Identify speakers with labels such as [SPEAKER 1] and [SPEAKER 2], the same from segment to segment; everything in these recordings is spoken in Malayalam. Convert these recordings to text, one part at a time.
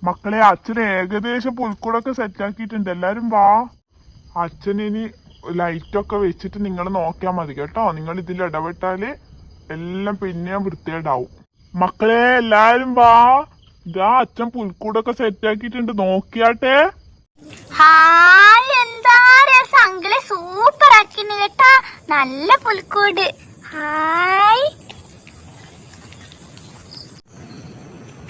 [SPEAKER 1] മക്കളെ അച്ഛൻ ഏകദേശം പുൽക്കൂടൊക്കെ സെറ്റാക്കിയിട്ടുണ്ട്. എല്ലാരും വാ. അച്ഛനിനി ലൈറ്റൊക്കെ വെച്ചിട്ട് നിങ്ങൾ നോക്കിയാൽ മതി കേട്ടോ. നിങ്ങൾ ഇതിൽ ഇടപെട്ടാല് എല്ലാം പിന്നെ വൃത്തികേടാവും. മക്കളെ എല്ലാരും വാ. ഇതാ അച്ഛൻ പുൽക്കൂടൊക്കെ സെറ്റാക്കിയിട്ടുണ്ട്, നോക്കിയാട്ടെ.
[SPEAKER 2] ഹായ്, എന്താ അങ്കിളെ സൂപ്പർ ആക്കിന് കേട്ടാ. നല്ല പുൽക്കൂട്. ഹായ്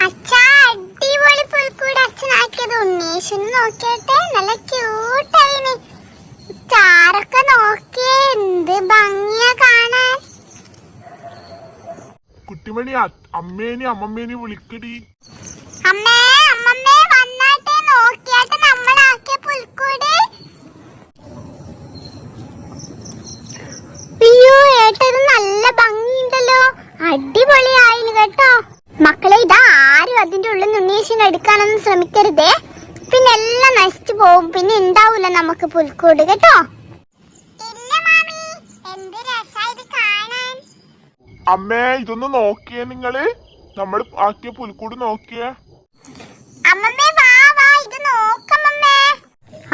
[SPEAKER 2] അച്ഛാ, അടിപൊളി പുൽക്കൂട് അച്ഛനാക്കിയത്. ഉണ്ണീഷന് നോക്കിയാട്ടെ, നല്ല ക്യൂട്ടായിന്. ചാരൊക്കെ നോക്കിയേ, എന്ത് ഭംഗിയാ കാണാൻ.
[SPEAKER 1] കുട്ടിമണി അമ്മേനി അമ്മമ്മേനി വിളിക്കടി.
[SPEAKER 2] അമ്മേ അമ്മമ്മേ വന്നാട്ടെ, നോക്കിയാട്ടെ നമ്മളാക്കിയ പുൽക്കൂട്. അയ്യോ ഏട്ടത് നല്ല ഭംഗിയുണ്ടല്ലോ, അടിപൊളിയായിന് കേട്ടോ. മക്കളെ ഇതാ ആരും അതിന്റെ ഉള്ളിൽ ഉണ്ണീഷന് എടുക്കാനൊന്നും ശ്രമിക്കരുതേ, പിന്നെ എല്ലാം നശിച്ചു പോവും, പിന്നെ ഉണ്ടാവൂല നമുക്ക് പുൽക്കൂട് കേട്ടോ.
[SPEAKER 1] അമ്മേ ഇതൊന്ന് നോക്കിയേ, നിങ്ങള് നമ്മൾ ആക്കിയ പുൽക്കൂട് നോക്കിയേ.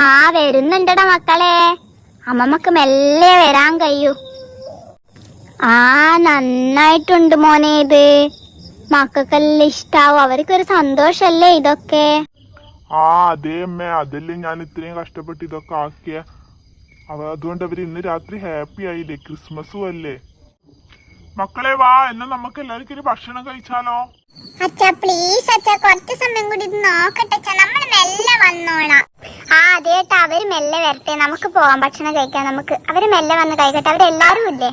[SPEAKER 2] ആ വരുന്നുണ്ടടാ മക്കളെ, അമ്മമ്മക്ക് മെല്ലെ വരാൻ കഴിയൂ. ആ നന്നായിട്ടുണ്ട് മോനെ, ഇത് മക്കൾക്കെല്ലാം ഇഷ്ടാവും, അവർക്കൊരു സന്തോഷല്ലേ ഇതൊക്കെ.
[SPEAKER 1] ആ അതേ അമ്മേ, അതല്ലേ ഞാൻ ഇത്രയും കഷ്ടപ്പെട്ട് ഇതൊക്കെ ആക്കിയ. അതുകൊണ്ട് അവര് ഇന്ന് രാത്രി ഹാപ്പി ആയില്ലേ, ക്രിസ്മസും അല്ലേ. മക്കളെ വാ, എന്നാ നമുക്ക് എല്ലാവർക്കും ഒരു ഭക്ഷണം കഴിച്ചാലോ.
[SPEAKER 2] അച്ഛാ പ്ലീസ് അച്ഛാ, കുറച്ച് സമയം കൂടി ഇത് നോക്കട്ടെ, നമ്മൾ മെല്ലെ വന്നോളാം. ആ അതേട്ടാ, അവര് മെല്ലെ വരട്ടെ, നമുക്ക് പോവാം ഭക്ഷണം കഴിക്കാൻ. നമുക്ക് അവര് മെല്ലെ വന്ന് കഴിക്കട്ടെ, അവരെല്ലാരും ഇല്ലേ.